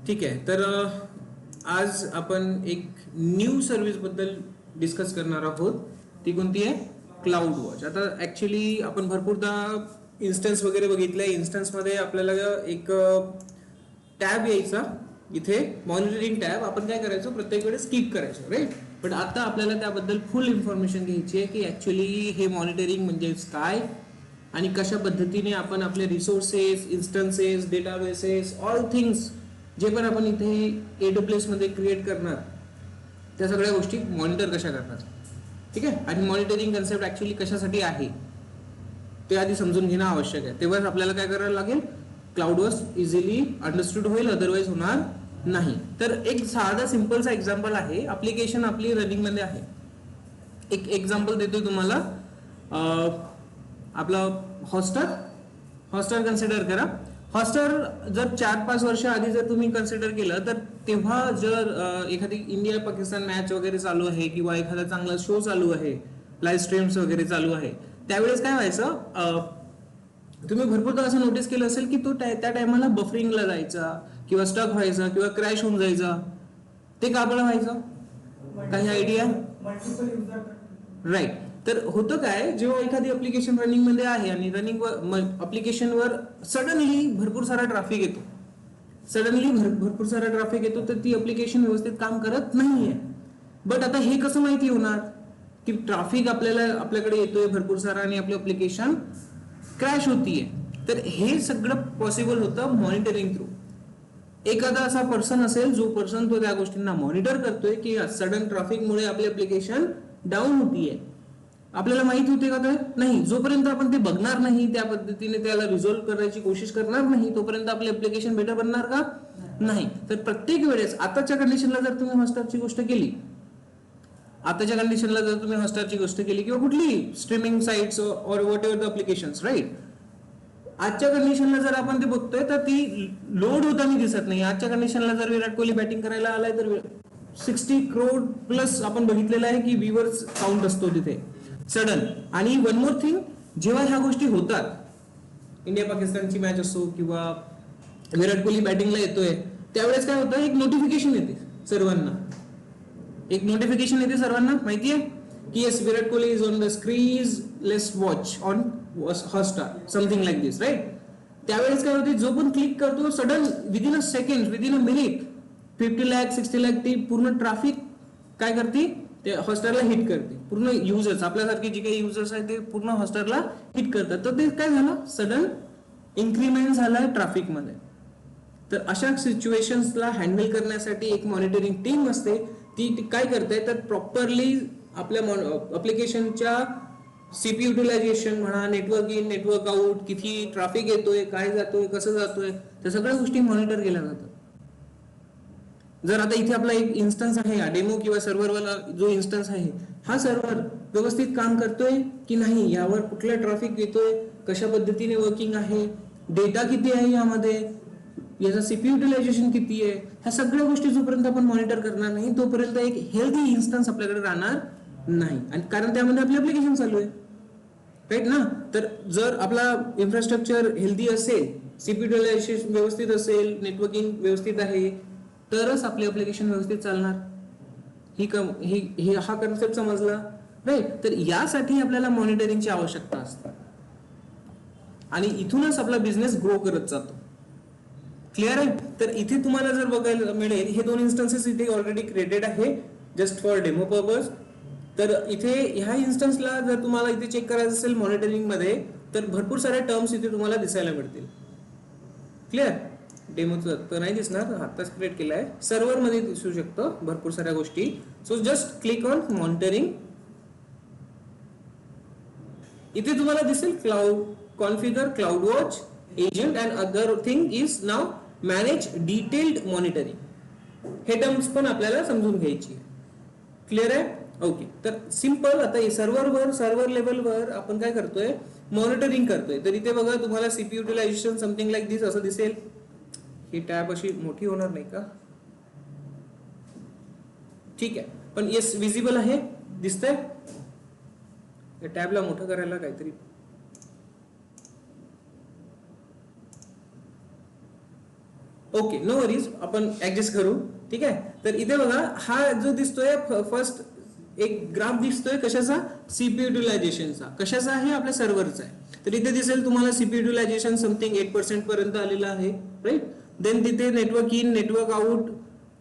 ठीक आहे. तर आज आपण एक न्यू सर्व्हिस बद्दल डिस्कस करणार आहोत. ती कोणती आहे? Cloud watch. आता ऍक्च्युली आपण भरपूरदा इन्स्टन्स वगैरे बघितले. इन्स्टन्समध्ये आपल्याला एक टॅब यायचा, इथे मॉनिटरिंग टॅब. आपण काय करायचो, प्रत्येक वेळेस स्किप करायचो, राईट. पण आता आपल्याला त्याबद्दल फुल इन्फॉर्मेशन घ्यायची आहे की ऍक्च्युली हे मॉनिटरिंग म्हणजे काय आणि कशा पद्धतीने आपण आपले resources, instances, databases, all things जे पण आपण इथे AWS मध्ये क्रिएट करणार, त्या सगळ्या गोष्टी मॉनिटर कशा करणार. ठीक आहे. आणि मॉनिटरिंग कन्सेप्ट ऍक्च्युली कशासाठी आहे ते आधी समजून घेणं आवश्यक आहे. तेव्हाच आपल्याला काय करायला लागेल, क्लाउडवर इझिली अंडरस्टूड होईल, अदरवाईज होणार नाही. तर एक साधा सिंपलचा एक्झाम्पल आहे. ऍप्लिकेशन आपली रनिंग मध्ये आहे. एक एक्झाम्पल देतोय तुम्हाला. आपला हॉस्टर कन्सिडर करा. हॉस्टर जर 4-5 वर्ष आधी जर तुम्ही कन्सिडर केलं, तर तेव्हा जर एखादी इंडिया पाकिस्तान मॅच वगैरे चालू आहे किंवा एखादा चांगला शो चालू आहे, लाईव्ह स्ट्रीम्स वगैरे चालू आहे, त्यावेळेस काय व्हायचं, तुम्ही भरपूरदा असं नोटीस केलं असेल की तो त्या टायमाला बफरिंगला जायचा किंवा स्टक व्हायचा किंवा क्रॅश होऊन जायचा. ते का बरं व्हायचं? काही आयडिया? राईट. तर होतं काय, जेव्हा एखादी ऍप्लिकेशन रनिंग मध्ये आहे आणि रनिंग ऍप्लिकेशनवर सडनली भरपूर सारा ट्रॅफिक येतो, भरपूर सारा ट्रॅफिक येतो, तर ती ऍप्लिकेशन व्यवस्थित काम करत नाहीये. बट आता हे कसं माहिती होणार की ट्रॅफिक आपल्याकडे येतोय भरपूर सारा आणि आपली ऍप्लिकेशन क्रॅश होतीये? तर हे सगळं पॉसिबल होतं मॉनिटरिंग थ्रू. एखादा असा पर्सन असेल, जो पर्सन तो त्या गोष्टींना मॉनिटर करतोय की सडन ट्रॅफिकमुळे आपली ऍप्लिकेशन डाऊन होतीये. आपल्याला माहिती होते का? तर नाही. जोपर्यंत आपण ते बघणार नाही, त्या पद्धतीने त्याला रिझॉल्व्ह करायची कोशिश करणार नाही, तोपर्यंत आपली ऍप्लिकेशन बेटर बनणार का? नाही. तर प्रत्येक वेळेस आताच्या कंडिशनला जर तुम्ही हॉटस्टारची गोष्ट केली, किंवा कुठली streaming sites or whatever the applications, right, आजच्या कंडिशनला जर आपण ते बघतोय तर ती लोड होताना दिसत नाही. आजच्या कंडिशनला जर विराट कोहली बॅटिंग करायला आलाय तर 60 करोड प्लस आपण बघितलेलं आहे की व्ह्यूअर्स काउंट असतो तिथे सडन. आणि वन मोर थिंग, जेव्हा ह्या गोष्टी होतात, इंडिया पाकिस्तानची मॅच असो किंवा विराट कोहली बॅटिंगला येतोय, त्यावेळेस काय होतं, एक नोटिफिकेशन येते सर्वांना. माहितीये की yes, Virat Kohli is on the screen, let's watch on Hotstar, something like this, right. त्यावेळेस काय होते, जो पण क्लिक करतो, sudden within a second, within a minute 50 lakh 60 lakh ती पूर्ण ट्रॅफिक काय करते, ते हॉटस्टारला हिट करते. पूर्ण युजर्स, आपल्यासारखे जे काही युजर्स आहेत ते पूर्ण हॉटस्टारला हिट करतात. तर ते काय झालं, सडन इन्क्रीमेंट झालाय ट्रॅफिक मध्ये. तर अशा सिच्युएशन्सला हँडल करण्यासाठी एक मॉनिटरिंग टीम असते. ती काय करते, तर प्रॉपरली आपल्या ऍप्लिकेशनच्या सीपी युटिलायझेशन म्हणा, नेटवर्क इन, नेटवर्क आउट, किती ट्रॅफिक येतोय, काय जातोय, कसं जातोय, त्या सगळ्या गोष्टी मॉनिटर केल्या जातात. जर आता इथे आपला एक इन्स्टन्स आहे, डेमो किंवा सर्व्हरवाला जो इन्स्टन्स आहे, हा सर्व्हर व्यवस्थित काम करतोय की नाही, यावर कुठला ट्रॅफिक येतोय, कशा पद्धतीने वर्किंग आहे, डेटा किती आहे यामध्ये, याचा सीपी युटिलायझेशन किती आहे, ह्या सगळ्या गोष्टी जोपर्यंत आपण मॉनिटर करणार नाही, तोपर्यंत एक हेल्दी इन्स्टन्स आपल्याकडे राहणार नाही. आणि कारण त्यामध्ये आपली ऍप्लिकेशन चालू आहे, राईट ना. तर जर आपला इन्फ्रास्ट्रक्चर हेल्दी असेल, सीपी युटिलायझेशन व्यवस्थित असेल, नेटवर्किंग व्यवस्थित आहे, तरच आपली ऍप्लिकेशन व्यवस्थित चालणार. हा कन्सेप्ट समजला, राईट. तर यासाठी आपल्याला मॉनिटरिंगची आवश्यकता असते आणि इथूनच आपला बिझनेस ग्रो करत जातो. क्लिअर आहे? तर इथे तुम्हाला जर बघायला मिळेल, हे 2 इन्स्टन्सेस इथे ऑलरेडी क्रिएटेड आहे जस्ट फॉर डेमो पर्पज. तर इथे ह्या इन्स्टन्सला जर तुम्हाला इथे चेक करायचं असेल मॉनिटरिंग मध्ये, तर भरपूर साऱ्या टर्म्स इथे तुम्हाला दिसायला मिळतील. क्लिअर? डेमोचं तर नाही दिसणार, आत्ताच क्रिएट केलं आहे. सर्व्हर मध्ये दिसू शकतं भरपूर साऱ्या गोष्टी. So just click on monitoring. इथे तुम्हाला दिसेल cloud configure, cloud watch, agent and other thing is now manage detailed monitoring. हे टर्म्स पण आपल्याला समजून घ्यायची. क्लिअर आहे? ओके. तर सिंपल, आता सर्व्हर लेवलवर आपण काय करतोय, मॉनिटरिंग करतोय. तर इथे बघा, तुम्हाला सीपी युटिलायझेशन समथिंग लाईक दिस असं दिसेल. ही टॅब अशी मोठी होणार नाही का? ठीक आहे, पण येस विजिबल आहे, दिसतंय. टॅबला मोठं करायला काहीतरी ओके, नो वरीज, आपण ऍडजस्ट करू. ठीक आहे. तर इथे बघा, हा जो दिसतोय फर्स्ट एक ग्राफ दिसतोय कशाचा, सीपीयू युटिलायझेशनचा. कशाचा आहे, आपल्या सर्व्हरचा आहे. तर इथे दिसेल तुम्हाला सीपीयू युटिलायझेशन समथिंग 8% पर्यंत आलेलं आहे, राईट. देन तिथे network in, network out,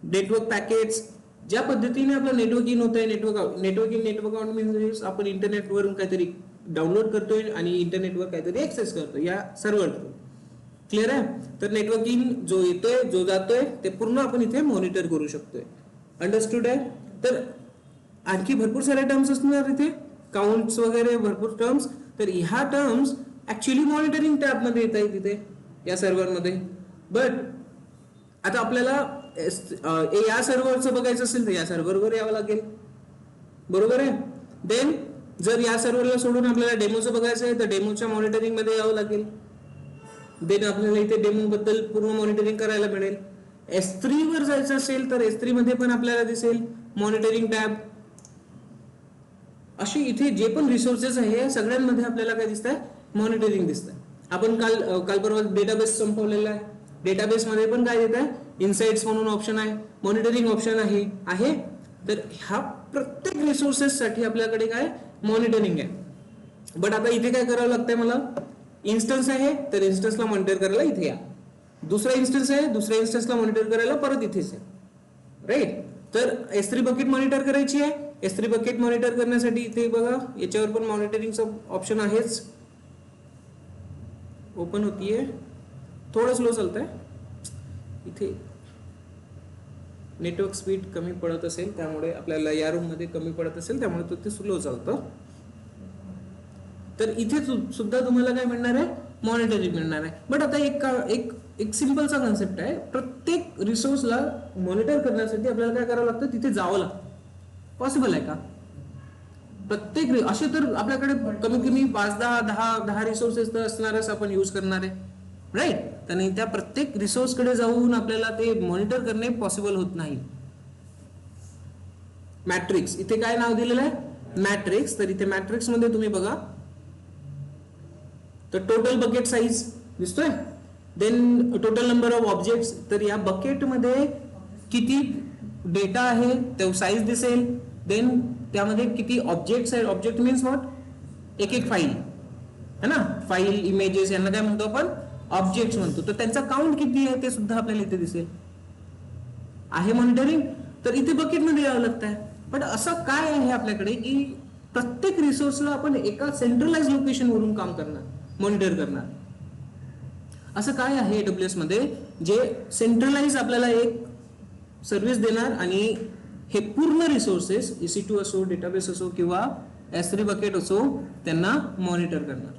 network packets, ज्या पद्धतीने आपलं नेटवर्क इन होत आहे, network out. Network in, network out म्हणजे आपण इंटरनेटवरून काहीतरी डाउनलोड करतोय आणि इंटरनेटवर काहीतरी ऍक्सेस करतोय या सर्व्हर थ्रू. क्लिअर आहे. तर नेटवर्क इन जो येतोय, जो जातोय, ते पूर्ण आपण इथे मॉनिटर करू शकतोय. अंडरस्टूड आहे. तर आणखी भरपूर सारे टर्म्स असणार इथे, काउंट्स वगैरे भरपूर टर्म्स. तर ह्या टर्म्स ऍक्च्युली मॉनिटरिंग टॅब मध्ये येत आहेत इथे या सर्व्हरमध्ये. बट आता आपल्याला या सर्व्हरचं बघायचं असेल तर या सर्व्हरवर यावं लागेल, बरोबर आहे. देन जर या सर्व्हरला सोडून आपल्याला डेमोचं बघायचं आहे तर डेमोच्या मॉनिटरिंग मध्ये यावं लागेल. देन आपल्याला इथे डेमो बद्दल पूर्ण मॉनिटरिंग करायला मिळेल. S3 वर जायचं असेल तर S3 मध्ये पण आपल्याला दिसेल मॉनिटरिंग टॅब. अशी इथे जे पण रिसोर्सेस आहे सगळ्यांमध्ये आपल्याला काय दिसतंय, मॉनिटरिंग दिसतंय. आपण काल परवा डेटाबेस संपवलेला आहे. डेटाबेस मध्ये पण काय देत आहे, इनसाइट्स म्हणून ऑप्शन आहे, मॉनिटरिंग ऑप्शन आहे. तर ह्या प्रत्येक रिसोर्सेस साठी आपल्याकडे काय मॉनिटरिंग आहे. बट आता इथे काय करावं लागतंय मला, इन्स्टन्स आहे तर इन्स्टन्सला मॉनिटर करायला इथे या. दुसरा इन्स्टन्स आहे, दुसऱ्या इन्स्टन्सला मॉनिटर करायला परत इथेच आहे, राईट. तर S3 बकेट मॉनिटर करायची आहे. S3 बकेट मॉनिटर करण्यासाठी इथे बघा, याच्यावर पण मॉनिटरिंगचं ऑप्शन आहेच. ओपन होतीये, थोडं स्लो चालतंय इथे. नेटवर्क स्पीड कमी पडत असेल त्यामुळे, आपल्याला या रूम मध्ये कमी पडत असेल त्यामुळे तो ते स्लो चालतं. तर इथे सुद्धा तुम्हाला काय मिळणार आहे, मॉनिटरिंग मिळणार आहे. बट आता एक सिंपलचा कन्सेप्ट आहे. प्रत्येक रिसोर्सला मॉनिटर करण्यासाठी आपल्याला काय करावं लागतं, तिथे जावं लागतं. पॉसिबल आहे का? प्रत्येक असे तर आपल्याकडे कमीत कमी 5-10 रिसोर्सेस तर असणारच आपण यूज करणार आहे, राईट. आणि त्या प्रत्येक रिसोर्स कडे जाऊन आपल्याला ते मॉनिटर करणे पॉसिबल होत नाही. मॅट्रिक्स, इथे काय नाव दिलेलं आहे, मॅट्रिक्स. तर इथे मॅट्रिक्स मध्ये तुम्ही बघा, तर टोटल बकेट साईज दिसतोय. Then total number of objects. तर या बकेट मध्ये किती डेटा आहे तो साईज दिसेल. देन त्यामध्ये किती ऑब्जेक्ट्स आहेत. ऑब्जेक्ट मीन्स व्हॉट, एक फाईल है ना, फाईल, इमेजेस यांना काय म्हणतो आपण, ऑब्जेक्ट्स म्हणतो. तर त्यांचा काउंट किती आहे ते सुद्धा आपल्याला इथे दिसेल. आहे मॉनिटरिंग. तर इथे बकेट मध्ये यावं लागतंय. पण असं काय आहे आपल्याकडे की प्रत्येक रिसोर्सला आपण एका सेंट्रलाइज लोकेशन वरून काम करणार, मॉनिटर करणार. असं काय आहे AWS मध्ये जे सेंट्रलाइज आपल्याला एक सर्व्हिस देणार आणि हे पूर्ण रिसोर्सेस EC2 असो, डेटाबेस असो किंवा S3 बकेट असो त्यांना मॉनिटर करणार.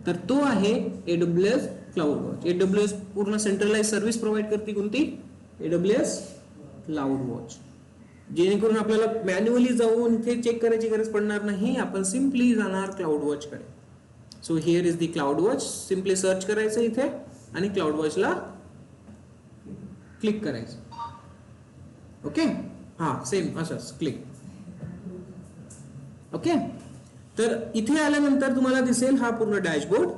तर तो आहे AWS क्लाउड वॉच. AWS पूर्ण सेंट्रलाइज सर्व्हिस प्रोव्हाइड करते. कोणती, AWS क्लाउड वॉच. जेणेकरून आपल्याला मॅन्युअली जाऊन इथे चेक करायची गरज पडणार नाही. आपण सिम्पली जाणार क्लाउड वॉच कडे. So here is the cloud watch. Simply search करायचं इथे आणि क्लाउड वॉचला क्लिक करायचं. ओके, हा सेम असंच क्लिक. ओके. तर इथे आल्यानंतर तुम्हाला दिसेल हा पूर्ण डॅशबोर्ड.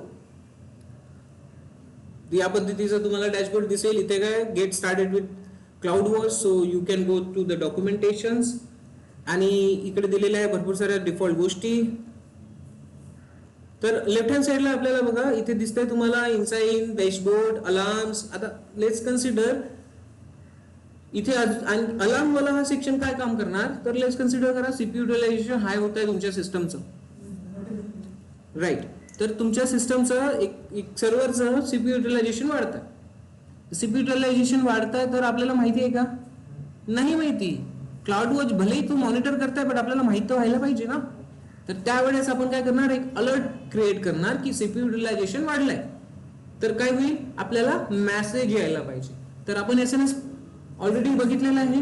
या पद्धतीचा तुम्हाला डॅशबोर्ड दिसेल. इथे काय, get started with CloudWatch, so you can go to the documentations. आणि इकडे दिलेल्या आहे भरपूर साऱ्या डिफॉल्ट गोष्टी. तर लेफ्ट हँड साइडला आपल्याला बघा इथे दिसतंय तुम्हाला इनसाइड, डॅशबोर्ड, अलार्म्स. आता लेट्स कन्सिडर इथे अलार्म वाला हा सेक्शन काय काम करणार, तर लेट्स कन्सिडर करा सीपीयू युटिलायझेशन हाय होत आहे तुमच्या सिस्टमचं, राईट. तर तुमच्या सिस्टमचं एक सर्व्हरचं सीपीयू युटिलायझेशन वाढत आहे. सीपीयू युटिलायझेशन वाढत आहे तर आपल्याला माहिती आहे का, नाही माहिती. क्लाउड वॉच भलेही तू मॉनिटर करताय पण आपल्याला माहिती व्हायला पाहिजे ना. तर त्यावेळेस आपण काय करणार, एक अलर्ट क्रिएट करणार की सीपीयू युटिलायझेशन वाढलंय. तर काय होईल, आपल्याला मेसेज यायला पाहिजे. तर आपण SMS ऑलरेडी बघितलेलं आहे.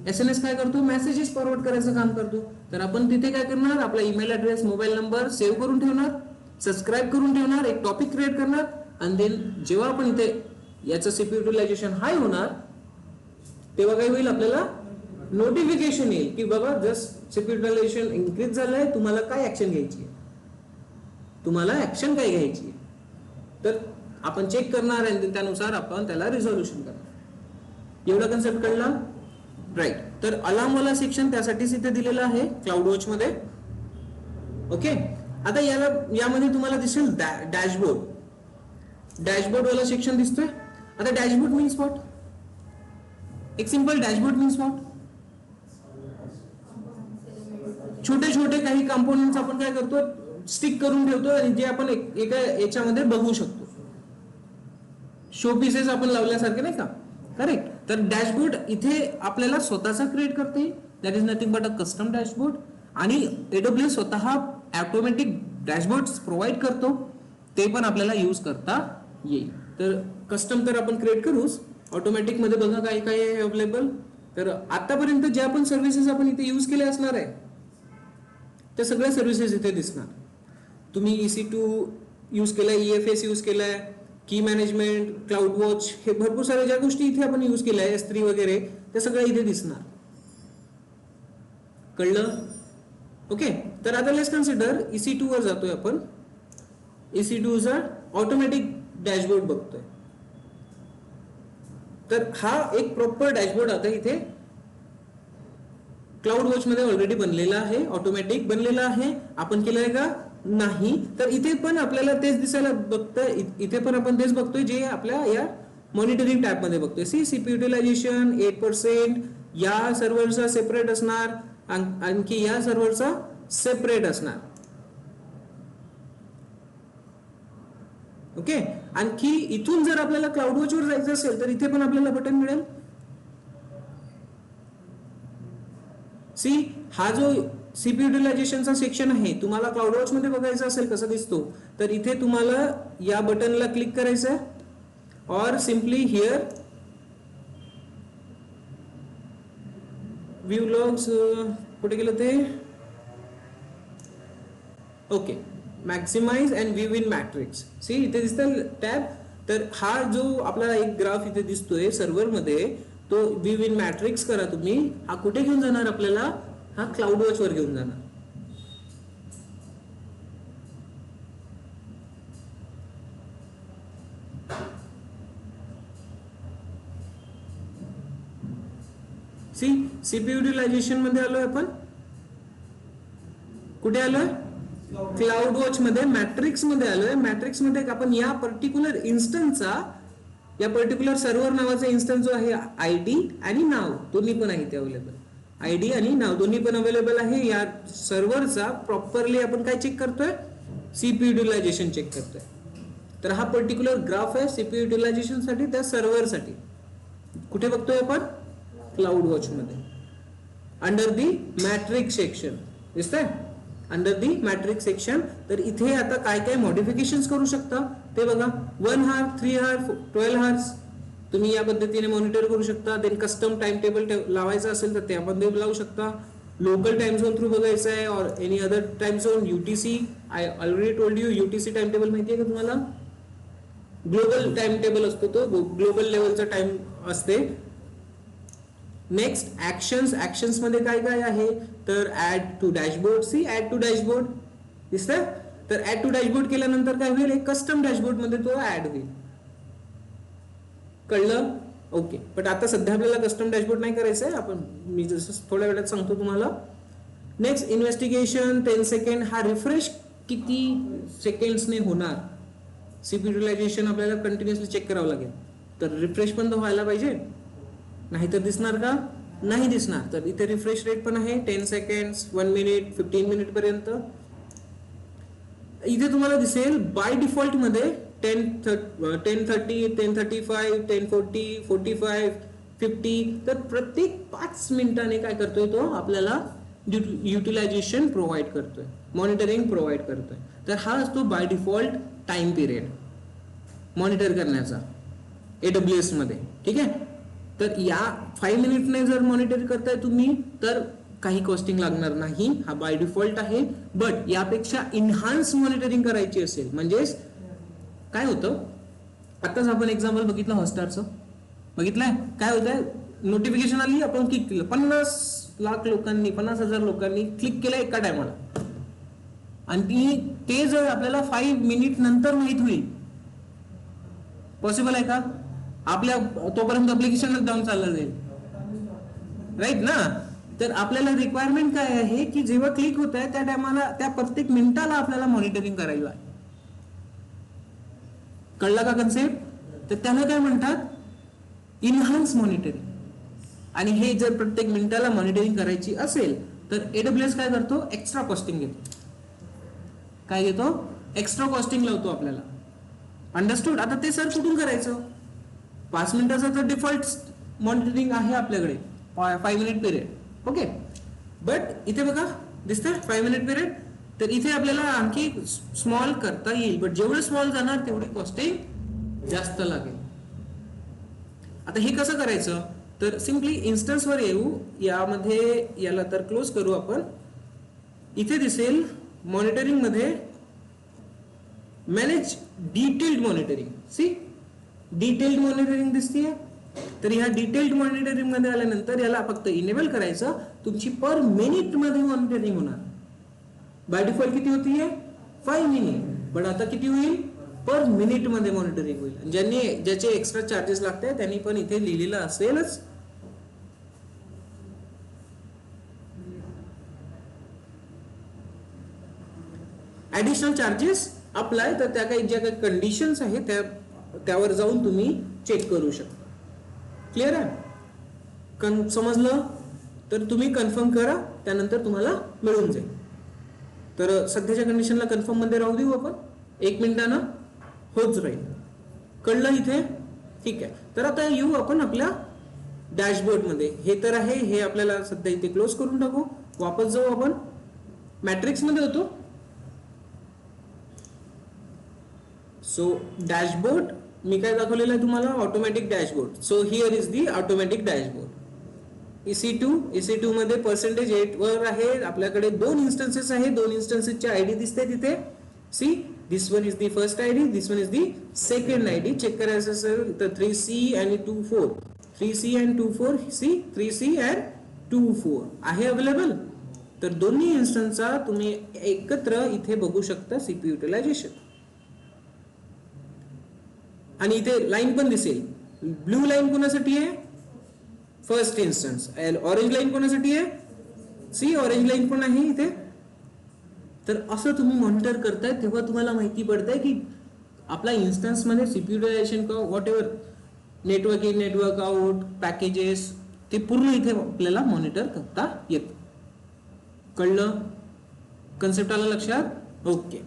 SMS काय करतो, मेसेजेस फॉरवर्ड करायचं काम करतो. तर आपण तिथे काय करणार, आपला email address, mobile number save करून ठेवणार, सबस्क्राईब करून ठेवणार, एक टॉपिक क्रिएट करणार. आणि देन जेव्हा आपण इथे याचं सीपीयू युटिलायझेशन हाय होणार तेव्हा काय होईल, आपल्याला नोटिफिकेशन येईल की बाबा जस्ट सीपीयू युटिलायझेशन इन्क्रीज झालंय, तुम्हाला काय ऍक्शन घ्यायची आहे, तुम्हाला ऍक्शन काय घ्यायची आहे. तर आपण चेक करणार आणि त्यानुसार आपण त्याला रिझोल्युशन करणार. एवढा कन्सेप्ट कळला, राईट. तर अलार्म वाला सेक्शन त्यासाठीच इथे दिलेला आहे क्लाउड वॉच मध्ये. ओके, आता यामध्ये तुम्हाला दिसेल डॅशबोर्ड. डॅशबोर्ड वाला सेक्शन दिसतोय. आता डॅशबोर्ड मीन्स व्हॉट? एक सिंपल डॅशबोर्ड मीन्स व्हॉट? छोटे छोटे काही कंपोनेंट्स आपण काय करतो, स्टिक करून ठेवतो आणि जे आपण एका याच्यामध्ये बघू शकतो. शो पीसेस आपण लावल्यासारखे, नाही का? करेक्ट. तर डॅशबोर्ड इथे आपल्याला स्वतःचा क्रिएट करते, that is nothing but a custom dashboard. आणि AWS स्वतः ऑटोमॅटिक डॅशबोर्ड प्रोव्हाइड करतो, ते पण आपल्याला यूज करता येईल. तर कस्टम तर आपण क्रिएट करूच, ऑटोमॅटिक मध्ये बघा काय काय आहे अवेलेबल. तर आतापर्यंत ज्या पण सर्व्हिसेस आपण इथे यूज केल्या असणार आहे त्या सगळ्या सर्व्हिसेस इथे दिसणार. तुम्ही EC2 यूज केलाय, EFS यूज केलाय, की मॅनेजमेंट, क्लाउड वॉच, हे भरपूर साऱ्या ज्या गोष्टी इथे आपण यूज केल्या आहे, S3 वगैरे, त्या सगळ्या इथे दिसणार. कळलं? ओके. तर आता लेट्स कन्सिडर EC2 वर जातोय आपण. EC2 चा ऑटोमॅटिक डॅशबोर्ड बघतोय. तर हा एक प्रॉपर डॅशबोर्ड आता इथे क्लाउड वॉच मध्ये ऑलरेडी बनलेला आहे, ऑटोमॅटिक बनलेला आहे. आपण केलंय का? नाही. तर इथे पण आपल्याला तेच दिसायला बघतोय. इथे पण आपण तेच बघतोय जे आपल्या या मॉनिटरिंग टॅब मध्ये बघतोय. CPU युटिलायझेशन 8%, या सर्व्हरचा सेपरेट असणार, आणखी या सर्व्हरचा सेपरेट असणार. ओके. आणखी इथून जर आपल्याला क्लाउड वॉच वर जायचं असेल तर इथे पण आपल्याला बटन मिळेल. सी, हा जो CPU युटिलायझेशनचा सेक्शन आहे, तुम्हाला क्लाउड वॉच मध्ये बघायचा असेल कसा दिसतो, तर इथे तुम्हाला या बटनला क्लिक करायचं आहे. और सिंपली हियर व्ह्यू लॉग्स, कुठे गेलं ते? Okay, maximize and view in metrics. See, इथे दिसतं टॅब. तर हा जो आपला एक ग्राफ इथे दिसतोय सर्व्हर मध्ये, तो व्ह्यू इन मॅट्रिक्स करा तुम्ही. हा कुठे घेऊन जाणार आपल्याला? हा क्लाउड वॉच वर घेऊन जाणार. सी, CPU युटिलायझेशन मध्ये आलोय आपण. कुठे आलोय? क्लाउड वॉच मध्ये मॅट्रिक्स मध्ये आलोय. मॅट्रिक्स मध्ये आपण या पर्टिक्युलर इन्स्टन्सचा, या पर्टिक्युलर सर्व्हर नावाचा इन्स्टन्स जो आहे, ID आणि नाव दोन्ही पण आहे ते अवेलेबल. ID आणि नाव दोन्ही पण अवेलेबल आहे. या सर्व्हरचा प्रॉपरली आपण काय चेक करतोय? CPU युटिलायझेशन चेक करतोय. तर हा पर्टिक्युलर ग्राफ आहे CPU युटिलायझेशन साठी, त्या सर्व्हर साठी. कुठे बघतोय आपण? क्लाउड वॉच मध्ये, अंडर दी मॅट्रिक्स सेक्शन. दिसतंय? Under the matrix section. तर इथे आता काय काय मॉडिफिकेशन्स करू शकता ते बघा. 1 hour, 3 hour, 12 hours तुम्ही या पद्धतीने मॉनिटर करू शकता. देन कस्टम टाइम टेबल लावायचं असेल तर त्यामध्ये लावू शकता. लोकल टाइम झोन थ्रू बघायचं आहे, और any other time zone. UTC, I already told you, UTC time table माहिती आहे का तुम्हाला? ग्लोबल टाइम टेबल असतो तो, ग्लोबल लेवलचा टाइम असते. Next actions. ऍक्शन्स मध्ये काय काय आहे? तर add to dashboard. See, add to dashboard दिसतंय? तर ऍड टू डॅशबोर्ड केल्यानंतर काय होईल? एक कस्टम डॅशबोर्ड मध्ये तो ऍड होईल. कळलं? ओके. बट आता सध्या आपल्याला कस्टम डॅशबोर्ड नाही करायचं आहे, आपण मी जसं थोड्या वेळात सांगतो तुम्हाला. Next investigation 10 second. हा रिफ्रेश किती सेकंड्सने होणार? CPU युटिलायझेशन आपल्याला कंटिन्युअसली चेक करावं लागेल. तर रिफ्रेश पण तर व्हायला पाहिजे, नाही तर दिसणार का? नाही दिसणार. तर इथे रिफ्रेश रेट पण आहे 10 सेकंड्स, 1 मिनिट, 15 मिनिट पर्यंत. इथे तुम्हाला दिसेल बाय डिफॉल्ट मध्ये 10:30, 10:35, 10:40, 45, 50. तर प्रत्येक 5 मिनिटाने काय करतोय तो? आपल्याला युटिलायझेशन प्रोव्हाइड करतोय, मॉनिटरिंग प्रोव्हाइड करतोय. तर हा असतो by default time period monitor करण्याचा AWS मध्ये. ठीक आहे. तर या 5 मिनिटने जर मॉनिटर करताय तुम्ही तर काही कॉस्टिंग लागणार नाही, हा बाय डिफॉल्ट आहे. बट यापेक्षा इन्हान्स मॉनिटरिंग करायची असेल, म्हणजेच काय होतं, आताच आपण एक्झाम्पल बघितलं हॉटस्टारचं, बघितलंय काय होतंय? नोटिफिकेशन आली, आपण क्लिक केलं, 50 लाख लोकांनी, 50,000 लोकांनी क्लिक केलं एका टायमाला. आणि ते जर आपल्याला 5 मिनिट नंतर माहित होईल पॉसिबल आहे का? आपल्या तोपर्यंत अप्लिकेशनच डाऊन चाललं जाईल, राईट ना? तर आपल्याला रिक्वायरमेंट काय आहे की जेव्हा क्लिक होत आहे त्या टायमाला, त्या प्रत्येक मिनिटाला आपल्याला मॉनिटरिंग करायला आहे. कळला का कन्सेप्ट? तर त्याला काय म्हणतात? Enhance monitoring. आणि हे जर प्रत्येक मिनिटाला मॉनिटरिंग करायची असेल तर AWS काय करतो? एक्स्ट्रा कॉस्टिंग घेतो. काय घेतो? एक्स्ट्रा कॉस्टिंग लावतो आपल्याला. अंडरस्टूड? आता ते सर कुठून करायचं? 5 मिनिटाचा तर डिफॉल्ट मॉनिटरिंग आहे आपल्याकडे, 5 मिनिट पिरियड. ओके, बट इथे बघा दिसतंय 5 मिनिट पिरियड. तर इथे आपल्याला आणखी स्मॉल करता येईल, बट जेवढे स्मॉल जाणार तेवढी कॉस्टिंग जास्त लागेल. आता हे कसं करायचं? तर सिम्पली इन्स्टन्स वर येऊ, यामध्ये याला तर क्लोज करू आपण. इथे दिसेल मॉनिटरिंग मध्ये manage detailed monitoring. See, detailed monitoring दिसतीये. तर ह्या डिटेल्ड मॉनिटरिंग मध्ये आल्यानंतर याला फक्त इनेबल करायचं. तुमची पर मिनिट मध्ये मॉनिटरिंग होणार. बाय डिफॉल्ट किती होतीये? 5 मिनिट. पण आता किती होईल? पर मिनिट मध्ये मॉनिटरिंग होईल. ज्याचे एक्स्ट्रा चार्जेस लागते त्यांनी पण इथे लिहिलेलं असेलच. ऍडिशनल चार्जेस अप्लाय, तर त्या काही ज्या काही कंडिशन्स आहेत त्यावर जाऊन तुम्ही चेक करू शकता. क्लिअर आहे? समजलं? तर तुम्ही कन्फर्म करा, त्यानंतर तुम्हाला मिळून जाईल. तर सध्याच्या कंडिशनला कन्फर्म मध्ये राहू देऊ आपण. 1 मिनिटानं होच राहील. कळलं इथे? ठीक आहे. तर आता येऊ आपण आपल्या डॅशबोर्ड मध्ये. हे तर आहे, हे आपल्याला सध्या इथे क्लोज करून टाकू. वापस जाऊ आपण. मॅट्रिक्स मध्ये होतो. सो डॅशबोर्ड मी काय दाखवलेलं आहे तुम्हाला? Automatic dashboard. So here is the automatic dashboard. EC2 मध्ये %8 वर आहे. आपल्याकडे 2 इन्स्टन्सेस आहे. 2 इन्स्टन्सेसचे आयडी दिसते तिथे. See, this one is the first ID, this one is the second ID. Check करायचं असेल तर 3C आणि 24, 3C and 24, C 3C and 24 आहे अवेलेबल. तर दोन्ही इन्स्टन्सचा तुम्ही एकत्र इथे बघू शकता CPU युटिलायझेशन. आणि इथे लाईन पण दिसेल. ब्लू लाईन कोणासाठी आहे? First instance. ऑरेंज लाईन कोणासाठी आहे? सी, ऑरेंज लाईन पण आहे इथे. तर असं तुम्ही मॉनिटर करताय तेव्हा तुम्हाला माहिती पडतंय की आपला इन्स्टन्स मध्ये CPU युटिलायझेशन का what ever network in, network out, packages, ते पूर्ण इथे आपल्याला मॉनिटर करता येतं. कळलं? कन्सेप्ट आला लक्षात? ओके.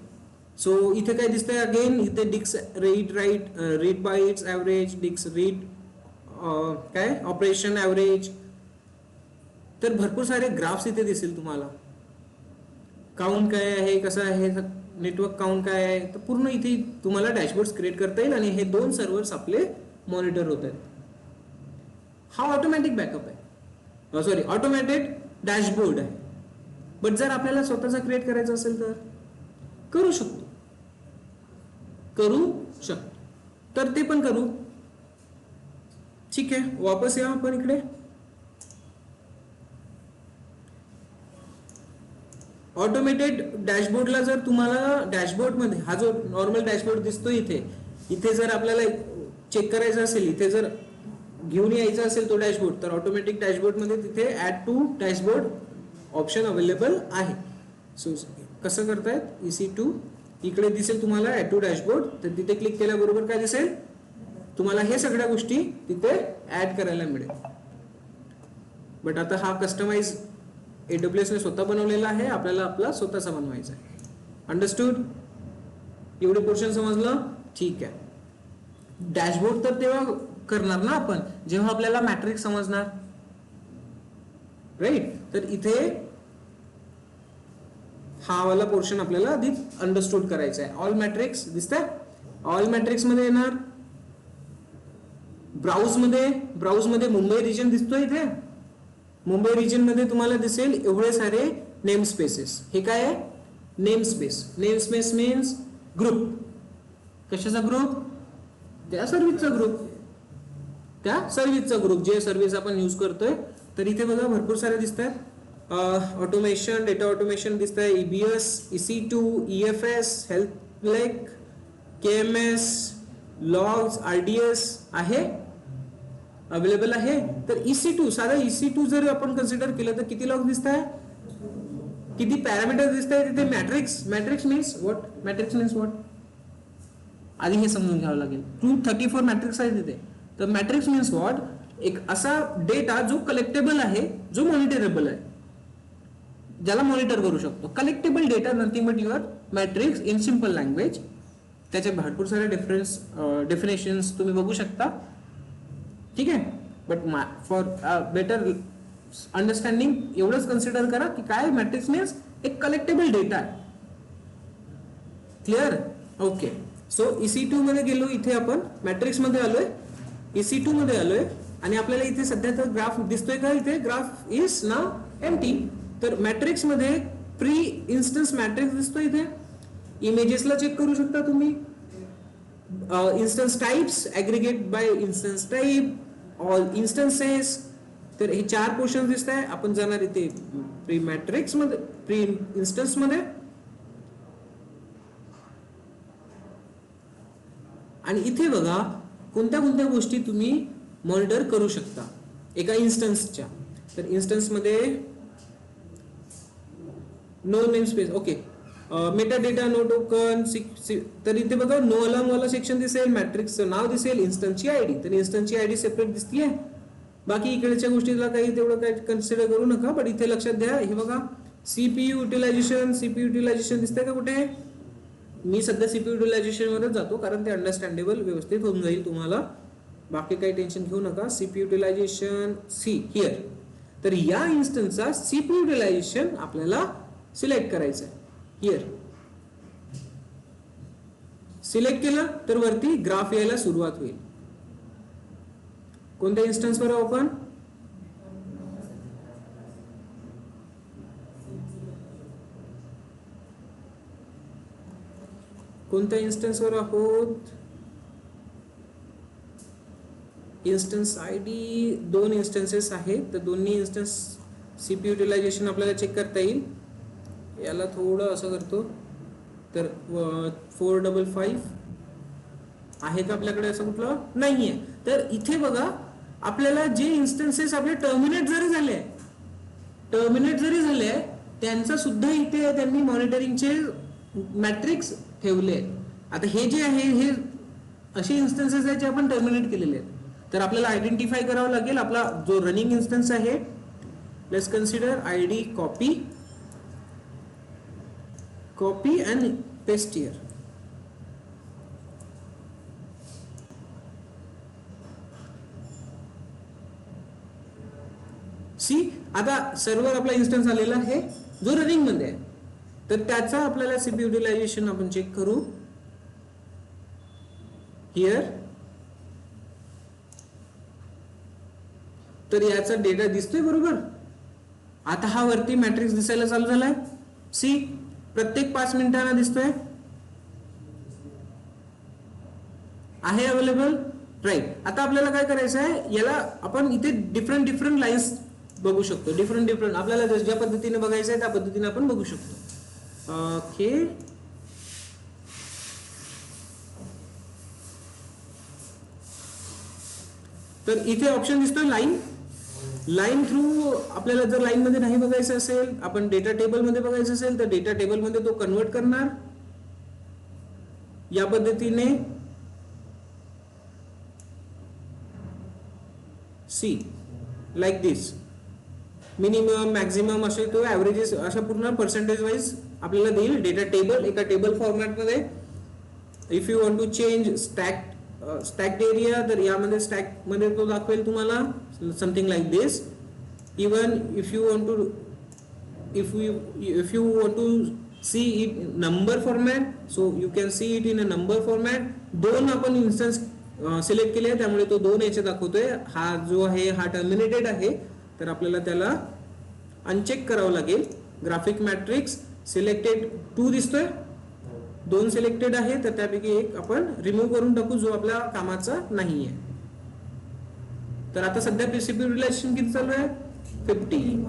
सो इथे काय दिसतंय? अगेन इथे डिक्स read write, read bytes average, डिक्स रीड काय ऑपरेशन ऍव्हरेज. तर भरपूर सारे ग्राफ्स इथे दिसेल तुम्हाला. काउंट काय आहे, कसं आहे, नेटवर्क काउंट काय आहे, तर पूर्ण इथे तुम्हाला डॅशबोर्ड क्रिएट करता येईल. आणि हे 2 सर्व्हर्स आपले मॉनिटर होत आहेत. हा ऑटोमॅटिक बॅकअप आहे, सॉरी ऑटोमॅटेड डॅशबोर्ड आहे. बट जर आपल्याला स्वतःचा क्रिएट करायचा असेल तर करू शकतो. तर ते पण करू. ठीक आहे, वापस या आपण इकडे. ऑटोमेटेड डॅशबोर्डला जर तुम्हाला डॅशबोर्ड मध्ये हा जो नॉर्मल डॅशबोर्ड दिसतो इथे जर आपल्याला चेक करायचं असेल, इथे जर घेऊन यायचा असेल तो डॅशबोर्ड, तर ऑटोमॅटिक डॅशबोर्ड मध्ये तिथे add to dashboard option available आहे. सो कसं करतायत? EC2 इकडे दिसेल तुम्हाला ऍड टू डॅशबोर्ड. तर तिथे क्लिक केल्याबरोबर काय दिसेल तुम्हाला? हे सगळ्या गोष्टी तिथे ऍड करायला मिळेल. बट आता हा कस्टमाइज AWS ने स्वतः बनवलेला आहे, आपल्याला आपला स्वतःचा बनवायचा आहे. अंडरस्टूड? एवढे पोर्शन समजलं? ठीक आहे. डॅशबोर्ड तर तेव्हा करणार ना आपण जेव्हा आपल्याला मॅट्रिक्स समजणार, राईट? तर इथे हा वाला पोर्शन आपल्याला आधी अंडरस्टूड करायचा आहे. ऑल मॅट्रिक्स दिसतंय? ऑल मॅट्रिक्स मध्ये येणार. ब्राउज मध्ये मुंबई रिजन दिसतोय इथे. मुंबई रिजन मध्ये तुम्हाला दिसेल एवढे सारे नेम स्पेसेस. हे काय आहे? Name space. Name space means group. कशाचा ग्रुप? त्या सर्व्हिसचा ग्रुप. जे सर्व्हिस आपण यूज करतोय. तर इथे बघा भरपूर सारे दिसत आहेत. ऑटोमेशन, डेटा ऑटोमेशन दिसत आहे. EBS, EC2, EFS, हेल्थ लेक, KMS, लॉग्स RDS आहे अवेलेबल आहे. तर EC2 साधा EC2 जर आपण कन्सिडर केलं तर किती लॉग दिसत आहे, किती पॅरामीटर दिसत आहे तिथे. मॅट्रिक्स मीन्स व्हॉट, आधी हे समजून घ्यावं लागेल. 234 मॅट्रिक्स आहे तिथे. तर मॅट्रिक्स मीन्स व्हॉट, एक असा डेटा जो कलेक्टेबल आहे, जो मॉनिटरेबल आहे, ज्याला मॉनिटर करू शकतो. Collectable data nothing but your matrix in simple language. त्याचे भरपूर सारे डेफिनेशन्स तुम्ही बघू शकता, ठीक आहे. बट फॉर बेटर अंडरस्टँडिंग एवढंच कन्सिडर करा की काय मॅट्रिक्स मीन्स एक कलेक्टेबल डेटा आहे. Clear, okay. सो EC2 मध्ये गेलो, इथे आपण मॅट्रिक्स मध्ये आलोय, EC2 मध्ये आलोय आणि आपल्याला इथे सध्या तर ग्राफ दिसतोय का, इथे ग्राफ इज नाव एम्प्टी. तर मॅट्रिक्स मध्ये प्री इन्स्टन्स मॅट्रिक्स दिसतोय. इथे इमेजेसला चेक करू शकता तुम्ही. Instance types, aggregate by instance type, all instances. तर हे 4 पोर्शन दिसत आहे. आपण जाणार इथे प्री मॅट्रिक्स मध्ये, प्री इन्स्टन्स मध्ये, आणि इथे बघा कोणत्या कोणत्या गोष्टी तुम्ही मॉनिटर करू शकता एका इन्स्टन्सच्या. तर इन्स्टन्स मध्ये no namespace, okay, metadata, no token. तर इथे बघा नो अलार्म वाला सेक्शन दिसेल, मॅट्रिक्सचं नाव दिसेल, इन्स्टन्सची आयडी. तर इन्स्टन्सची आयडी सेपरेट दिसतीये. बाकी इकडच्या गोष्टीला काही तेवढं काही कन्सिडर करू नका. पण इथे लक्षात द्या, हे बघा CPU युटिलायझेशन दिसतंय का कुठे. मी सध्या CPU युटिलायझेशन वरच जातो कारण ते अंडरस्टँडेबल व्यवस्थित होऊन जाईल तुम्हाला. बाकी काही टेन्शन घेऊ नका. CPU utilization here. तर या इन्स्टन्सचा CPU युटिलायझेशन आपल्याला सिलेक्ट करायचं आहे. हिअर सिलेक्ट केलं तर वरती ग्राफ यायला सुरुवात होईल. कोणत्या इन्स्टन्स वर आपण, कोणत्या इन्स्टन्स वर आहोत. इन्स्टन्स आयडी 2 इन्स्टन्सेस आहेत. तर दोन्ही इन्स्टन्स CPU युटिलायझेशन आपल्याला चेक करता येईल. याला थोडं असं करतो. तर 455 आहे का आपल्याकडे, असं कुठलं नाहीये. तर इथे बघा आपल्याला जे इन्स्टन्सेस आपले टर्मिनेट जरी झाले त्यांचा सुद्धा इथे त्यांनी मॉनिटरिंगचे मॅट्रिक्स ठेवले आहेत. आता हे जे आहे हे असे इन्स्टन्सेस आहेत जे आपण टर्मिनेट केलेले आहेत. तर आपल्याला आयडेंटिफाय करावं लागेल आपला जो रनिंग इन्स्टन्स आहे. Let's consider ID copy and paste here. See, आता सर्व्हर आपला इन्स्टन्स आलेला आहे जो रनिंग मध्ये आहे. तर त्याचा आपल्याला CPU युटिलायझेशन आपण चेक करू. हिअर तर याचा डेटा दिसतोय बरोबर. आता हा वरती मॅट्रिक्स दिसायला चालू झालाय. सी, प्रत्येक 5 मिनिटांना दिसतोय, आहे अवेलेबल, राईट. आता आपल्याला काय करायचं आहे, याला आपण इथे डिफरंट लाईन्स बघू शकतो. डिफरंट आपल्याला ज्या पद्धतीने बघायचं आहे त्या पद्धतीने आपण बघू शकतो. ओके, तर इथे ऑप्शन दिसतोय लाईन थ्रू. आपल्याला जर लाईन मध्ये नाही बघायचं असेल, आपण डेटा टेबल मध्ये बघायचं असेल तर डेटा टेबल मध्ये तो कन्वर्ट करणार या पद्धतीने. See, like this, minimum maximum असे तो ऍव्हरेजेस अशा पूर्ण पर्सेंटेज वाईज आपल्याला देईल डेटा टेबल एका टेबल फॉर्मॅट मध्ये. If you want to change stacked area, तर यामध्ये स्टॅक मध्ये तो दाखवेल तुम्हाला something like this. Even if you want to see it number format, so you can see it in a number format. 2 आपण instance select केले त्यामुळे तो 2 याचे दाखवतोय. हा जो आहे हा टर्मिनेटेड आहे, तर आपल्याला त्याला अनचेक करावं लागेल. ग्राफिक मॅट्रिक्स सिलेक्टेड 2 दिसतोय, 2 सिलेक्टेड आहे, तर त्यापैकी एक आपण रिमूव्ह करून टाकू जो आपल्या कामाचा नाहीये. तर आता सध्या CPU युटिलायझेशन किती चालू आहे, 50.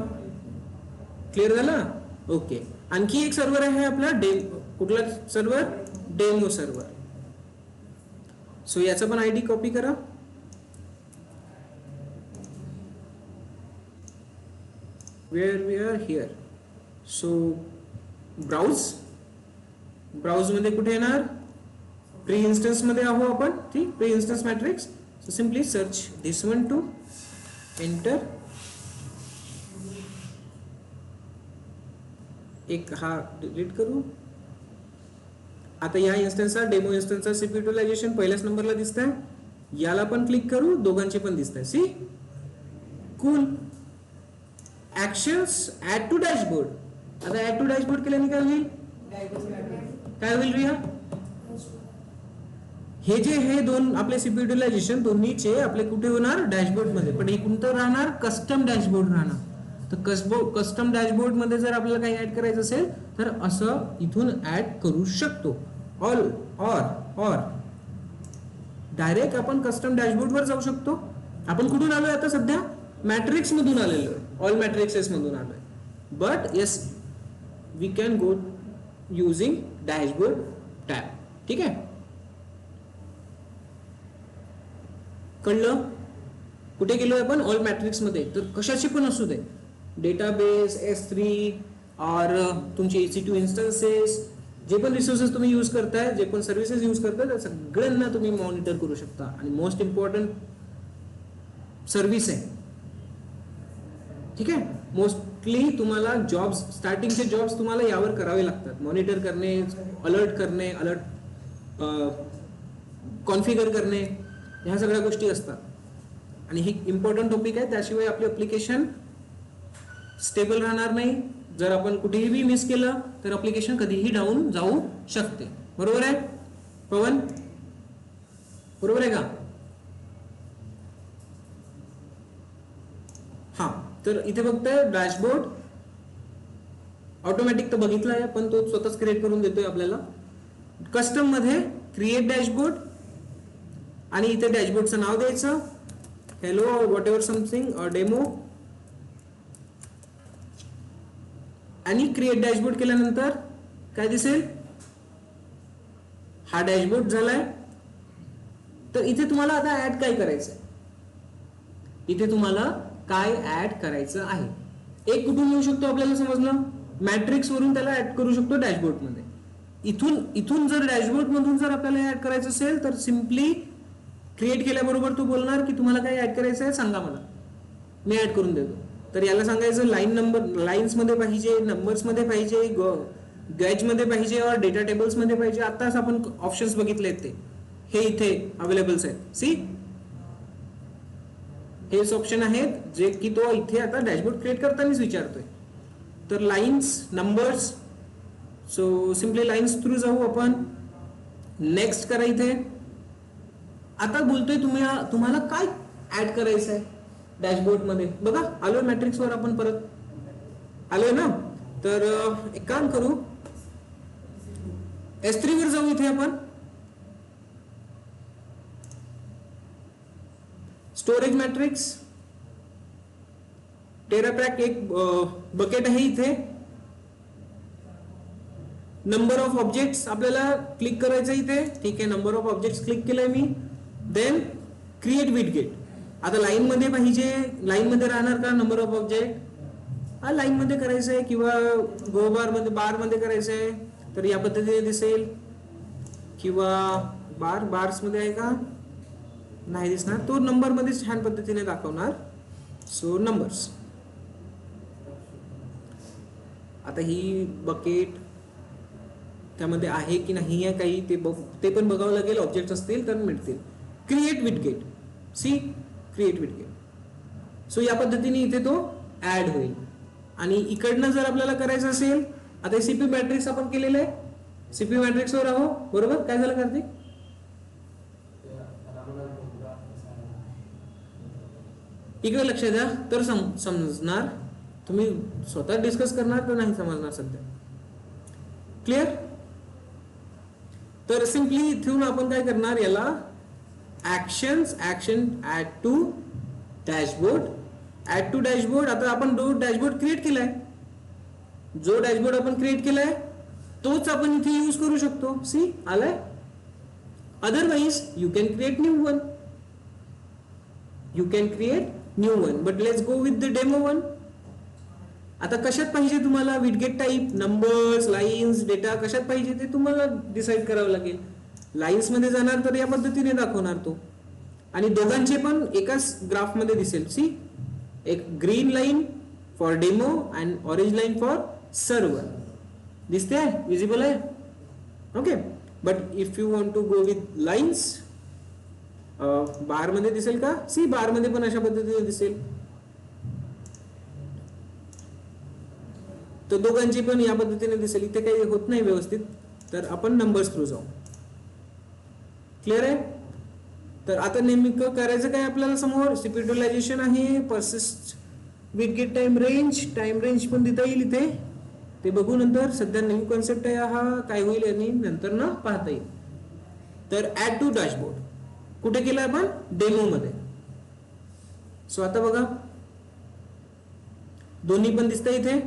क्लिअर झालं, ओके. आणखी एक सर्व्हर आहे आपला कुठला सर्व्हर, डेमो सर्व्हर. सो याचा पण आयडी कॉपी करा. Where we are here. So browse मध्ये कुठे येणार, प्री इन्स्टन्स मध्ये आहो आपण, ठीक, per instance metrics. So simply search this one to enter. एक हा डिलीट करू. आता या इन्स्टन्सचा डेमो इन्स्टन्सचा सीपी युटिलायझेशन पहिल्याच नंबरला दिसत आहे. याला पण क्लिक करू, दोघांचे पण दिसत आहे. See cool. Actions add to dashboard. आता ऍड टू डॅशबोर्ड केल्याने काय होईल, काय होईल रिया, हे जे हे दोन आपले सीपी युटिलायझेशन दोन्हीचे आपले कुठे होणार, डॅशबोर्ड मध्ये. पण हे कोणतं राहणार, कस्टम डॅशबोर्ड राहणार. तर कस्टम डॅशबोर्ड मध्ये जर आपल्याला काही ऍड करायचं असेल तर असं इथून ऍड करू शकतो. और डायरेक्ट आपण कस्टम डॅशबोर्ड वर जाऊ शकतो. आपण कुठून आलोय आता सध्या, मॅट्रिक्स मधून आलेलो आहे, ऑल मॅट्रिक्सेस मधून आलोय. But yes we can go using dashboard tab. ठीक आहे, कळलं. कुठे गेलोय आपण, ऑल मॅट्रिक्स मध्ये. तर कशाची पण असू दे, डेटाबेस, S3 और तुमचे EC2 इन्स्टन्सेस, जे पण रिसोर्सेस तुम्ही यूज करताय, जे पण सर्व्हिसेस यूज करताय, त्या सगळ्यांना तुम्ही मॉनिटर करू शकता. आणि मोस्ट इम्पॉर्टंट सर्व्हिस आहे. ठीक आहे, मोस्टली तुम्हाला जॉब्स, स्टार्टिंगचे जॉब्स तुम्हाला यावर करावे लागतात. मॉनिटर करणे, अलर्ट करणे, कॉन्फिगर करणे, ह्या सगळ्या गोष्टी असतात. आणि ही इम्पॉर्टंट टॉपिक आहे. त्याशिवाय आपले ऍप्लिकेशन स्टेबल राहणार नाही. जर आपण कुठेही मिस केलं तर ऍप्लिकेशन कधीही डाऊन जाऊ शकते. बरोबर आहे पवन, बरोबर आहे का. हा, तर इथे फक्त डॅशबोर्ड ऑटोमॅटिक तर बघितला आहे, पण तो स्वतःच क्रिएट करून देतोय आपल्याला. कस्टम मध्ये क्रिएट डॅशबोर्ड, आणि इथे डॅशबोर्डचं नाव द्यायचं, हॅलो वॉट एव्हर समथिंग और डेमो. आणि क्रिएट डॅशबोर्ड केल्यानंतर काय दिसेल, हा डॅशबोर्ड झालाय. तर इथे तुम्हाला आता ऍड काय करायचंय, इथे तुम्हाला काय ऍड करायचं आहे. एक कुठून येऊ शकतो आपल्याला समजलं, मॅट्रिक्स वरून त्याला ऍड करू शकतो डॅशबोर्ड मध्ये. इथून जर डॅशबोर्ड मधून जर आपल्याला ऍड करायचं असेल तर सिम्पली क्रिएट केल्याबरोबर तू बोलणार की तुम्हाला काय ऍड करायचं आहे सांगा मला, मी ऍड करून देतो. तर याला सांगायचं लाईन नंबर, लाईन्स मध्ये पाहिजे, नंबर्स मध्ये पाहिजे, गॅज मध्ये पाहिजे, और डेटा टेबल्स मध्ये पाहिजे. आताच आपण ऑप्शन्स बघितले ते, हे इथे अवेलेबल्स आहेत. सी, हेच ऑप्शन आहेत जे की तो इथे आता डॅशबोर्ड क्रिएट करतानाच विचारतोय. तर lines, numbers, so simply lines through जाऊ आपण. नेक्स्ट करा इथे. आता बोलतोय तुम्हाला काय ऍड करायचं आहे डॅशबोर्ड मध्ये. बघा आलोय मॅट्रिक्स वर, आपण परत आलोय ना. तर एक काम करू, S3 वर जाऊ. इथे आपण स्टोरेज मॅट्रिक्स, टेराट्रॅक एक बकेट आहे इथे. नंबर ऑफ ऑब्जेक्ट्स आपल्याला क्लिक करायचं इथे. ठीक आहे, नंबर ऑफ ऑब्जेक्ट्स क्लिक केलंय मी. Then create widget. आता लाईन मध्ये पाहिजे, लाईन मध्ये राहणार का नंबर ऑफ ऑब्जेक्ट, हा लाईन मध्ये करायचं आहे किंवा गो बार मध्ये करायचं आहे तर या पद्धतीने दिसेल. किंवा बार्स मध्ये आहे का, नाही दिसणार, तो नंबर मध्ये छान पद्धतीने दाखवणार. So numbers. आता ही बकेट त्यामध्ये आहे की नाही आहे काही ते पण बघावं लागेल. ऑब्जेक्ट असतील तर मिळतील. Create widget. See, create widget. So या पद्धतीने इथे तो ऍड होईल. आणि इकडनं जर आपल्याला करायचं असेल, आता सीपी मॅट्रिक्स आपण केलेलं आहे, सीपी मॅट्रिक्स वर आहो. बरोबर, काय झालं कार्तिक, इकडे लक्ष द्या तर समजणार. तुम्ही स्वतः डिस्कस करणार तर नाही समजणार सध्या. क्लिअर. तर सिम्पली इथून आपण काय करणार, याला action add to dashboard. Add to dashboard. आता आपण डॅशबोर्ड क्रिएट केलाय, जो डॅशबोर्ड आपण क्रिएट केलाय तोच आपण इथे यूज करू शकतो. सी, आलाय. Otherwise you can create new one. But let's go with the demo one. आता कशात पाहिजे तुम्हाला widget type, numbers, lines, data कशात पाहिजे ते तुम्हाला डिसाईड करावं लागेल. लाईन्स मध्ये जाणार तर या पद्धतीने दाखवणार तो, आणि दोघांचे पण एकाच ग्राफ मध्ये दिसेल. सी, एक green line for demo and orange line for server दिसते आहे, विजिबल आहे. Okay, but if you want to go with lines, bar मध्ये दिसेल का? सी, बार मध्ये पण अशा पद्धतीने दिसेल. तर दोघांची पण या पद्धतीने दिसेल. इथे काही होत नाही व्यवस्थित, तर आपण नंबर्स थ्रू जाऊ. क्लिअर आहे? तर आता नेमकं करायचं काय आपल्याला? समोर सिपिटलायझेशन आहे, परसिस्ट विडगेट टाइम रेंज पण देता येईल इथे, ते बघू नंतर. सध्या न्यू कॉन्सेप्ट आहे हा, काय होईल आणि नंतर ना पाहता येईल. तर ऍड टू डॅशबोर्ड कुठे केलं आपण? डेमो मध्ये. सो आता बघा, दोन्ही पण दिसतंय इथे.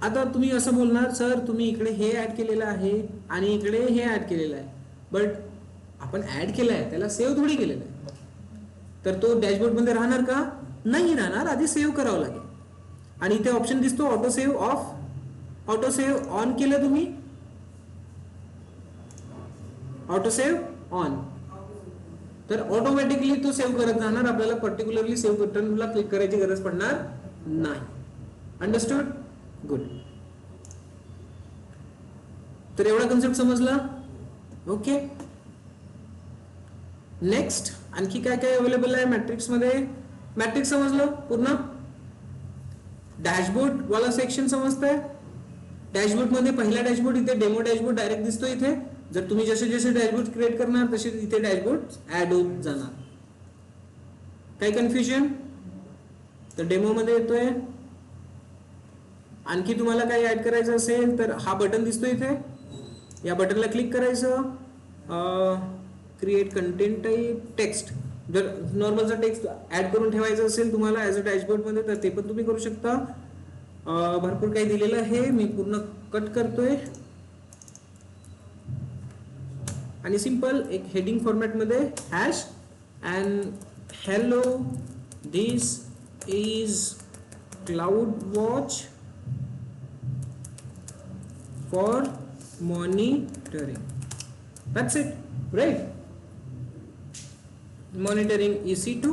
आता तुम्ही असं बोलणार, सर तुम्ही इकडे हे ऍड केलेलं आहे आणि इकडे हे ऍड केलेलं आहे, बट आपण ऍड केलं आहे, त्याला सेव्ह थोडी केलेलं आहे. तर तो डॅशबोर्ड मध्ये राहणार का? नाही राहणार. आधी सेव्ह करावं लागेल. आणि इथे ऑप्शन दिसतो auto save of. Auto save on केलं तुम्ही, ऑटो सेव्ह ऑन, तर ऑटोमॅटिकली तो सेव्ह करत जाणार. आपल्याला पर्टिक्युलरली सेव्ह बटनला क्लिक करायची गरज पडणार नाही. अंडरस्टूड? गुड. तर एवढा कन्सेप्ट समजला? ओके. नेक्स्ट आणखी काय काय अवेलेबल आहे मॅट्रिक्स मध्ये? मॅट्रिक्स समजलं पूर्ण. डॅशबोर्ड वाला सेक्शन समजतंय. डॅशबोर्ड मध्ये पहिला डॅशबोर्ड इथे डेमो डॅशबोर्ड डायरेक्ट दिसतो इथे. जर तुम्ही जसे जसे डॅशबोर्ड क्रिएट करणार तसे इथे डॅशबोर्ड ऍड होत जाणार. काही कन्फ्युजन? तर डेमो मध्ये येतोय. आणखी तुम्हाला काही ऍड करायचं असेल तर हा बटन दिसतो इथे, या बटनला क्लिक करायचं. क्रिएट कंटेंट टाईप टेक्स्ट, जर नॉर्मलचा टेक्स्ट ऍड करून ठेवायचं असेल तुम्हाला ऍज अ डॅशबोर्ड मध्ये तर ते पण तुम्ही करू शकता. भरपूर काही दिलेलं आहे, मी पूर्ण कट करतोय आणि सिंपल एक हेडिंग फॉर्मॅट मध्ये hash and hello this is cloud watch for monitoring. That's it, right? Monitoring EC2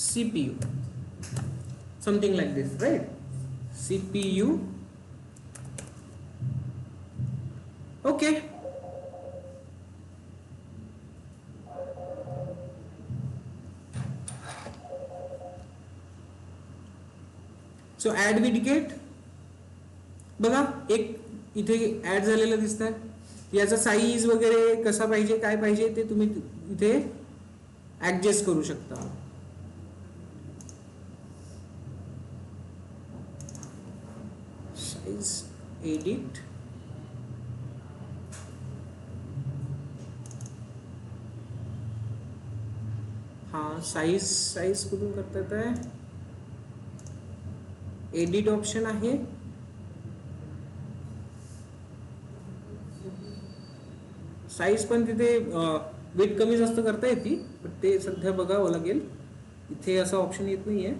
CPU, something like this, right? CPU. Okay. So add widget बघा, एक इथे ऍड झालेलं दिसतंय. याचा साईज वगैरे कसा पाहिजे, काय पाहिजे ते तुम्ही इथे ऍडजस्ट करू शकता. साईज एडिट, हा साईज कुठून करता येत आहे? एडिट ऑप्शन आहे. साईज पण तिथे वेट कमी जास्त करता येते, पण ते सध्या बघावं लागेल. इथे असा ऑप्शन येत नाहीये.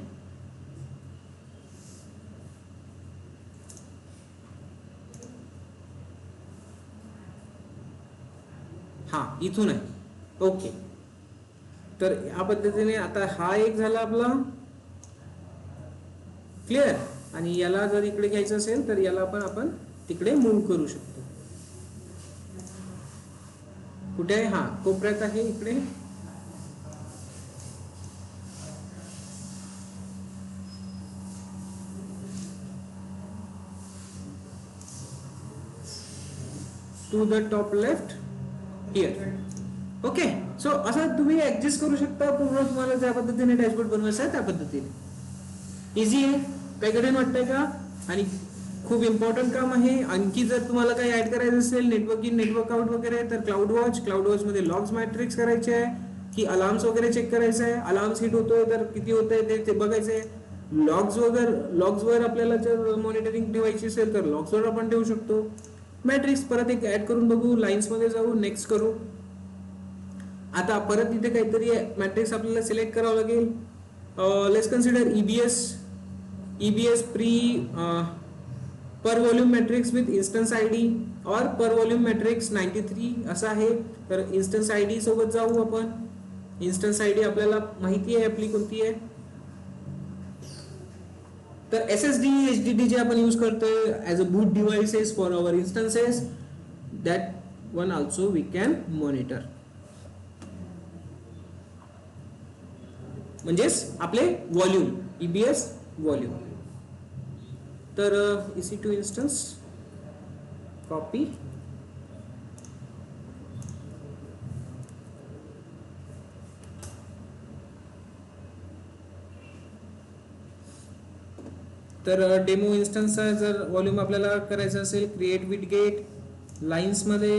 हा इथून आहे. ओके, तर या पद्धतीने आता हा एक झाला आपला क्लिअर. आणि याला जर इकडे घ्यायचं असेल तर याला पण आपण तिकडे मूव्ह करू शकतो. कुठे आहे? हा कोपऱ्यात आहे इकडे. To the top left here. Okay, so असं तुम्ही ऍडजस्ट करू शकता पूर्ण. तुम्हाला ज्या पद्धतीने डॅशबोर्ड बनवायचा आहे त्या पद्धतीने इझी आहे. काही कठीण वाटतंय का? आणि खूप इम्पॉर्टंट काम आहे. आणखी जर तुम्हाला काही ऍड करायचं असेल, नेटवर्क इन नेटवर्क आउट वगैरे, तर क्लाउड वॉच मध्ये लॉग्स मॅट्रिक्स करायचे आहे की अलार्म्स वगैरे चेक करायचं आहे. अलार्म्स हिट होतोय तर किती होतंय ते बघायचं आहे. लॉग्सवर आपल्याला जर मॉनिटरिंग ठेवायची असेल तर लॉग्सवर आपण ठेवू शकतो. मॅट्रिक्स परत एक ऍड करून बघू, लाईन्स मध्ये जाऊ, नेक्स्ट करू. आता परत इथे काहीतरी मॅट्रिक्स आपल्याला सिलेक्ट करावं लागेल. Let's consider EBS pre per volume matrix with instance ID और पर वॉल्यूम मॅट्रिक्स 93 असं आहे. तर इन्स्टन्स आयडी सोबत जाऊ आपण. इन्स्टन्स आयडी आपल्याला माहिती आहे आपली कोणती आहे. तर SSD HDD जे आपण यूज करतोय as a boot devices for our instances, that one also we can monitor. म्हणजेच आपले व्हॉल्यूम, EBS व्हॉल्यूम. तर EC2 इन्स्टन्स कॉपी, तर डेमो इन्स्टन्सचा जर व्हॉल्यूम आपल्याला करायचा असेल, क्रिएट विथ गेट लाईन्स मध्ये,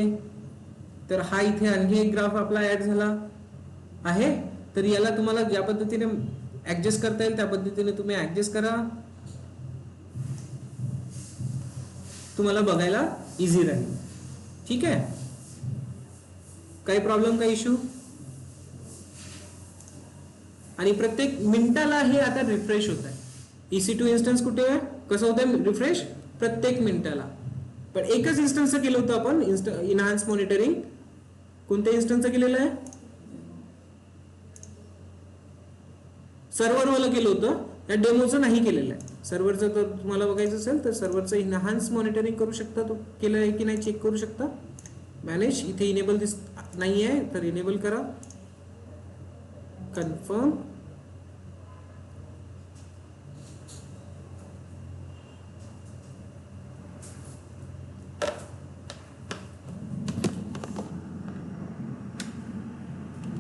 तर हा इथे आणखी एक ग्राफ आपला ऍड झाला आहे. तर याला तुम्हाला ज्या पद्धतीने ऍडजस्ट करता येईल त्या पद्धतीने तुम्ही ऍडजस्ट करा, तुम्हाला बघायला इझी राहील. ठीक आहे, काही प्रॉब्लेम, काही इश्यू. आणि प्रत्येक मिनिटाला हे आता रिफ्रेश होत आहे. EC2 इन्स्टन्स कुठे आहे, कसं होत आहे रिफ्रेश, प्रत्येक मिनिटाला. पण एकच इन्स्टन्सचं केलं होतं आपण इनहान्स मॉनिटरिंग. कोणत्या इन्स्टन्सचं केलेलं आहे, सर्व्हरवालं केलं होतं, या डेमोचं नाही केलेलं आहे. सर्व्हरचं जर तुम्हाला बघायचं असेल तर सर्व्हरचं इनहान्स मॉनिटरिंग करू शकता, तो केलं आहे की नाही चेक करू शकता. मॅनेज, इथे इनेबल नाही आहे तर इनेबल करा, कन्फर्म.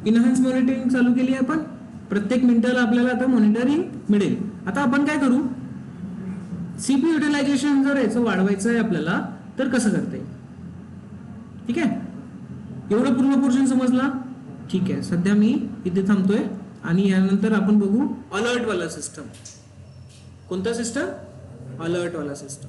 इनहान्स मॉनिटरिंग चालू केली आहे आपण. प्रत्येक मिनिटाला आपल्याला आता मॉनिटरिंग मिळेल. आता आपण काय करू, CPU युटिलायझेशन जर याचं वाढवायचं आहे आपल्याला तर कसं करता येईल. ठीक आहे, एवढं पूर्ण पोर्शन समजला. ठीक आहे, सध्या मी इथे थांबतोय आणि यानंतर आपण बघू अलर्ट वाला सिस्टम. कोणता सिस्टम, अलर्ट वाला सिस्टम.